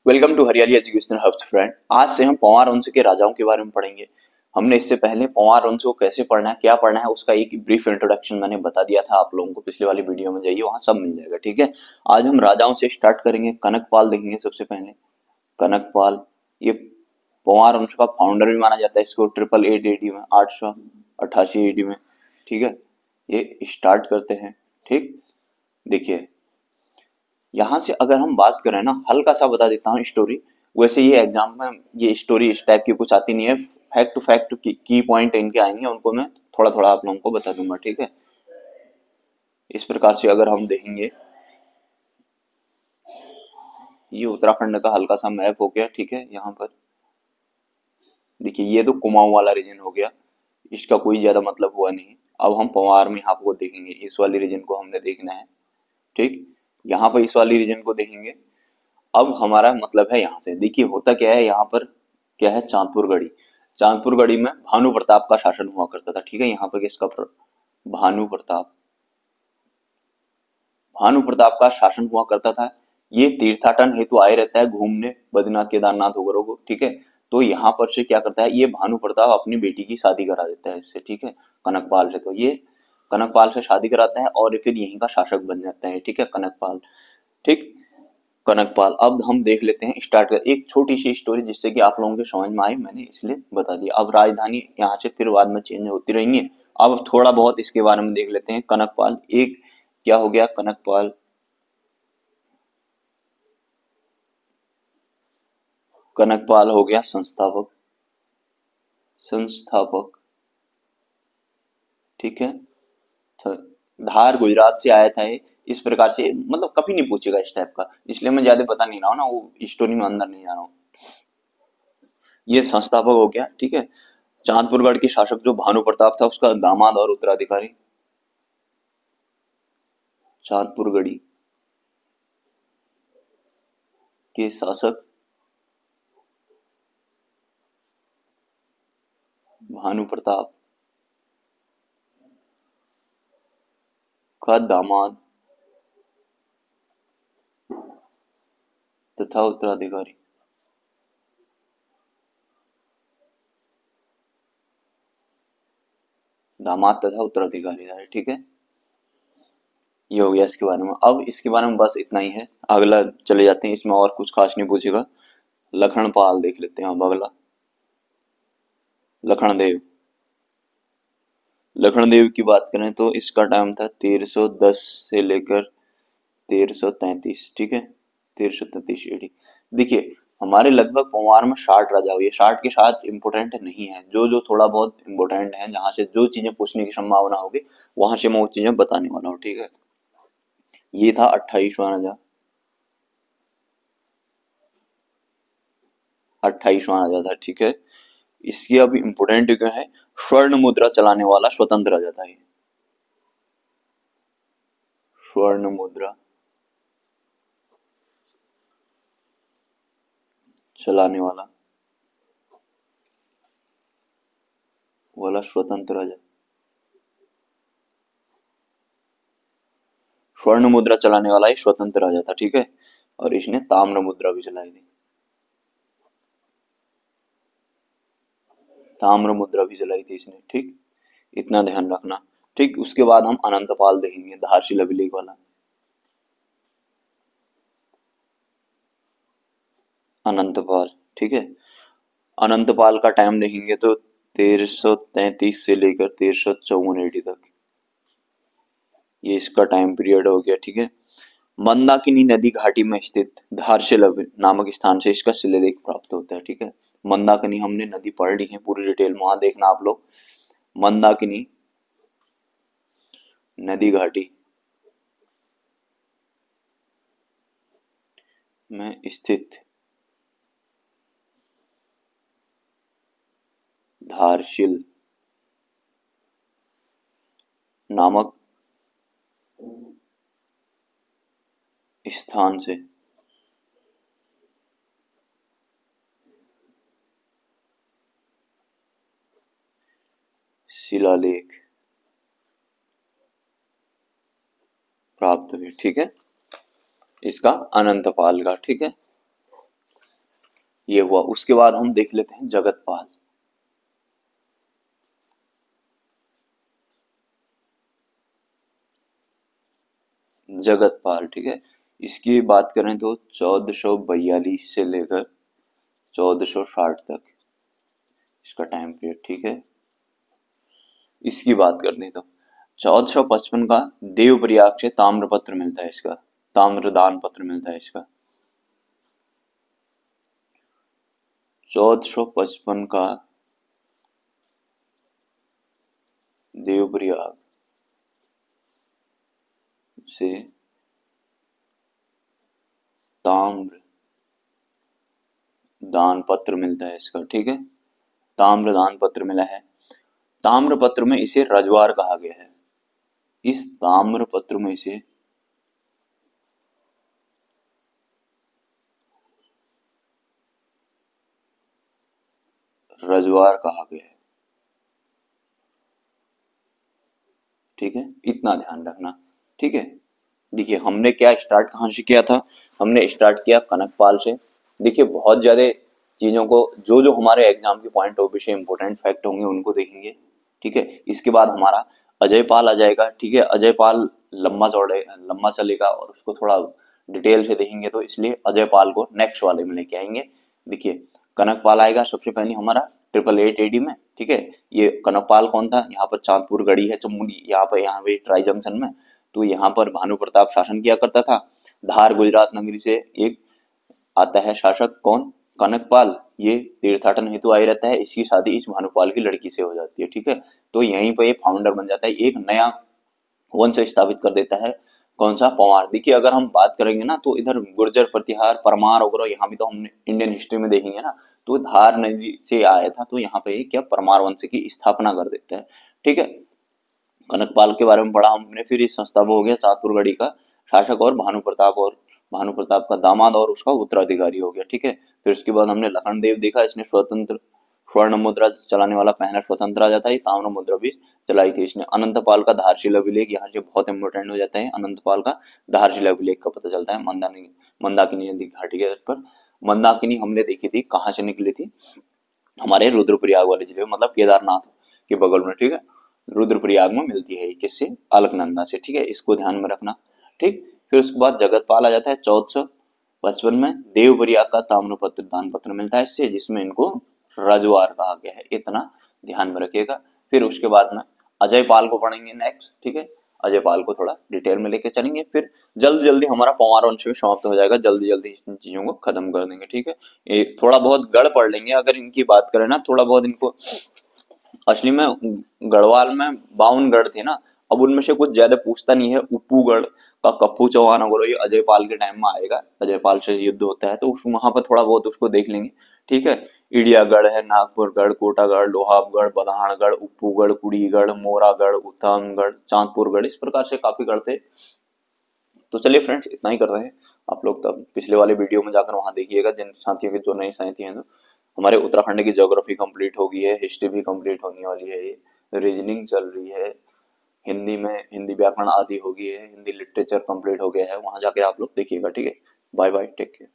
Welcome to हरियाली educational hubs friend. आज से हम पंवार वंश के राजाओं के बारे में पढ़ेंगे। हमने इससे पहले पंवार वंश को कैसे पढ़ना है, क्या पढ़ना है, उसका एक ब्रीफ इंट्रोडक्शन मैंने बता दिया था आप लोगों को। पिछले वाली वीडियो में जाइए, वहां सब मिल जाएगा। ठीक है, आज हम राजाओं से स्टार्ट करेंगे। कनकपाल देखेंगे सबसे पहले। कनकपाल ये पंवार वंश का फाउंडर भी माना जाता है। इसको 888 AD में, 888 AD में। ठीक है, ये स्टार्ट करते हैं। ठीक, देखिए यहाँ से अगर हम बात करें ना, हल्का सा बता देता हूँ स्टोरी। वैसे ये एग्जाम में ये स्टोरी इस टाइप की कुछ आती नहीं है। फैक्ट टू फैक्ट की पॉइंट इनके आएंगे, उनको मैं थोड़ा थोड़ा आप लोगों को बता दूंगा। ठीक है, इस प्रकार से अगर हम देखेंगे, ये उत्तराखंड का हल्का सा मैप हो गया। ठीक है, यहाँ पर देखिए, ये तो कुमाऊं वाला रीजन हो गया, इसका कोई ज्यादा मतलब हुआ नहीं। अब हम पंवार में यहाँ को देखेंगे, इस वाली रीजन को हमने देखना है। ठीक, यहाँ पर इस वाली रीजन को देखेंगे। अब हमारा मतलब है यहाँ से, देखिए होता क्या है यहाँ पर, क्या है, चांदपुर गढ़ी। चांदपुर गढ़ी में भानु प्रताप का शासन हुआ करता था। ठीक है, यहाँ पर किसका भानु प्रताप, भानु प्रताप का शासन हुआ करता था। ये तीर्थाटन हेतु आए रहता है घूमने, बद्रीनाथ केदारनाथ वगैरह को। ठीक है, तो यहाँ पर से क्या करता है, ये भानु प्रताप अपनी बेटी की शादी करा देता है इससे। ठीक है, कनकपाल से। तो ये कनकपाल से शादी कराता है और फिर यहीं का शासक बन जाता है। ठीक है, कनकपाल। ठीक, कनकपाल। अब हम देख लेते हैं, स्टार्ट कर एक छोटी सी स्टोरी जिससे कि आप लोगों के समझ में आए, मैंने इसलिए बता दिया। अब राजधानी यहाँ से फिर बाद में चेंज होती रहेंगी। अब थोड़ा बहुत इसके बारे में देख लेते हैं। कनकपाल एक क्या हो गया, कनकपाल, कनकपाल हो गया संस्थापक, संस्थापक। ठीक है, धार गुजरात से आया था ये। इस प्रकार से मतलब कभी नहीं पूछेगा इस टाइप का, इसलिए मैं ज्यादा बता नहीं रहा हूँ ना, वो स्टोरी में अंदर नहीं जा रहा हूँ। ये संस्थापक हो गया। ठीक है, चांदपुरगढ़ के शासक जो भानु प्रताप था, उसका दामाद और उत्तराधिकारी चांदपुरगढ़ी के शासक भानु प्रताप का दामाद तथा उत्तराधिकारी। दामाद तथा उत्तराधिकारी था। ठीक है, ये हो गया इसके बारे में। अब इसके बारे में बस इतना ही है, अगला चले जाते हैं। इसमें और कुछ खास नहीं पूछेगा। लखनपाल देख लेते हैं अब अगला। लखनदेव, लखनदेव की बात करें तो इसका टाइम था 1310 से लेकर 1333। ठीक है, 1333 AD। देखिए हमारे लगभग पंवार में 60 राजा हुए। 60 के साथ इंपोर्टेंट नहीं है, जो जो थोड़ा बहुत इंपोर्टेंट है, जहां से जो चीजें पूछने की संभावना होगी वहां से मैं वो चीजें बताने वाला हूँ। ठीक है, ये था 28वां राजा, 28वां राजा था। ठीक है, इसकी अब इम्पोर्टेंट क्या है, स्वर्ण मुद्रा चलाने वाला स्वतंत्र राजा था ये। स्वर्ण मुद्रा चलाने वाला स्वतंत्र राजा, स्वर्ण मुद्रा चलाने वाला एक स्वतंत्र राजा था। ठीक है, और इसने ताम्र मुद्रा भी चलाई थी, ताम्र मुद्रा भी चलाई थी इसने। ठीक, इतना ध्यान रखना। ठीक, उसके बाद हम अनंतपाल देखेंगे, धारशिला अभिलेख वाला अनंतपाल। ठीक है, अनंतपाल का टाइम देखेंगे तो 1333 से लेकर 1354 AD तक, ये इसका टाइम पीरियड हो गया। ठीक है, मंदाकिनी नदी घाटी में स्थित धारशिला नामक स्थान से इसका शिलालेख प्राप्त होता है। ठीक है, मंदाकिनी हमने नदी पढ़ ली है पूरी डिटेल में, वहां देखना आप लोग। मंदाकिनी नदी घाटी में स्थित धारशिल नामक स्थान से शिलालेख प्राप्त हुए। ठीक है, इसका अनंतपाल का। ठीक है, ये हुआ। उसके बाद हम देख लेते हैं जगतपाल। जगतपाल, ठीक है, इसकी बात करें तो 1442 से लेकर 1460 तक इसका टाइम पीरियड, ठीक है। इसकी बात करनी तो 1455 का देवप्रयाग से ताम्रपत्र मिलता है इसका, ताम्रदान पत्र मिलता है इसका। 1455 का देवप्रयाग से ताम्र दान पत्र मिलता है इसका, ठीक है। ताम्र दान पत्र मिला है। ताम्र पत्र में इसे रजवार कहा गया है। इस ताम्र पत्र में इसे रजवार कहा गया है, ठीक है, इतना ध्यान रखना, ठीक है। देखिए हमने क्या स्टार्ट कहाँ से किया था, हमने स्टार्ट किया कनकपाल से। देखिए बहुत ज्यादा चीजों को, जो जो हमारे एग्जाम के पॉइंट ऑफ व्यू से इंपॉर्टेंट फैक्ट होंगे उनको देखेंगे, ठीक है। इसके बाद हमारा अजय पाल आ जाएगा, ठीक है। अजय पाल लंबा चलेगा और उसको थोड़ा डिटेल से देखेंगे, तो इसलिए अजय पाल को नेक्स्ट वाले में लेके आएंगे। देखिए कनकपाल आएगा सबसे पहले हमारा 888 AD में, ठीक है। ये कनकपाल कौन था, यहाँ पर चांदपुर गढ़ी है चमुंडी, यहाँ पे ट्राई जंक्शन में। तो यहाँ पर भानु प्रताप शासन किया करता था। धार गुजरात नगरी से एक आता है शासक, कौन, कनकपाल। ये तीर्थाटन हेतु आए रहता है। इसकी शादी इस भानुपाल की लड़की से हो जाती है, ठीक है। तो यहीं पर ये फाउंडर बन जाता है, एक नया वंश स्थापित कर देता है। कौन सा, पंवार। देखिए अगर हम बात करेंगे ना तो इधर गुर्जर प्रतिहार परमार वगैरह यहाँ भी तो हम इंडियन हिस्ट्री में देखेंगे ना, तो धार नदी से आया था, तो यहाँ पे क्या परमार वंश की स्थापना कर देता है, ठीक है। कनकपाल के बारे में पढ़ा हमने। फिर इस संस्था वो हो गया चातुरगढ़ी का शासक, और भानु प्रताप का दामाद और उसका उत्तराधिकारी हो गया, ठीक है। फिर उसके बाद हमने लखन देव देखा, इसने स्वतंत्र स्वर्ण मुद्रा चलाने वाला पहला स्वतंत्र राजा था। ये ताम्र मुद्रा भी चलाई थी इसने। अनंतपाल का धारशिला अभिलेख यहाँ से बहुत इंपॉर्टेंट हो जाता है। अनंतपाल का धारशिला अभिलेख का पता चलता है मंदाकिनी नदी घाटी के तट पर। मंदाकिनी हमने देखी थी, कहाँ से निकली थी, हमारे रुद्रप्रयाग वाले जिले में, मतलब केदारनाथ के बगल में, ठीक है। रुद्रप्रयाग में मिलती है, किससे, अलकनंदा से, ठीक है। इसको ध्यान में रखना, ठीक। फिर उसके बाद जगतपाल आ जाता है 1455 में। देवप्रयाग का ताम्रपत्र दान पत्र मिलता है इससे, जिसमें इनको रजवार कहा गया है, इतना ध्यान में रखिएगा। फिर उसके बाद में अजय पाल को पढ़ेंगे नेक्स्ट, ठीक है। अजय पाल को थोड़ा डिटेल में लेके चलेंगे। फिर जल्दी जल्दी हमारा पंवार वंश भी समाप्त हो जाएगा, जल्दी जल्दी इन चीजों को खत्म कर देंगे, ठीक है। ये थोड़ा बहुत गढ़ पढ़ लेंगे अगर इनकी बात करें ना, थोड़ा बहुत इनको। असली में गढ़वाल में 52 गढ़ थे ना, अब उनमें से कुछ ज्यादा पूछता नहीं है। उप्पूगढ़ का कप्पू चौहान वगैरह ये अजय पाल के टाइम में आएगा, अजय पाल से युद्ध होता है, तो वहां पर थोड़ा बहुत उसको देख लेंगे, ठीक है। इडियागढ़ है, नागपुरगढ़, कोटागढ़, लोहाबगढ़, बधानगढ़, उप्पूगढ़, कुड़ीगढ़, मोरागढ़, उत्तमगढ़, चांदपुरगढ़, इस प्रकार से काफी गढ़ थे। तो चलिए फ्रेंड्स इतना ही कर रहे हैं। आप लोग तब पिछले वाले वीडियो में जाकर वहां देखिएगा, जिन साथियों के जो नए साथी हैं। तो हमारे उत्तराखंड की ज्योग्राफी कंप्लीट हो गई है, हिस्ट्री भी कंप्लीट होने वाली है, ये रीजनिंग चल रही है, हिंदी में हिंदी व्याकरण आदि हो गई है, हिंदी लिटरेचर कंप्लीट हो गया है। वहां जाके आप लोग देखिएगा, ठीक है। Bye bye, take care.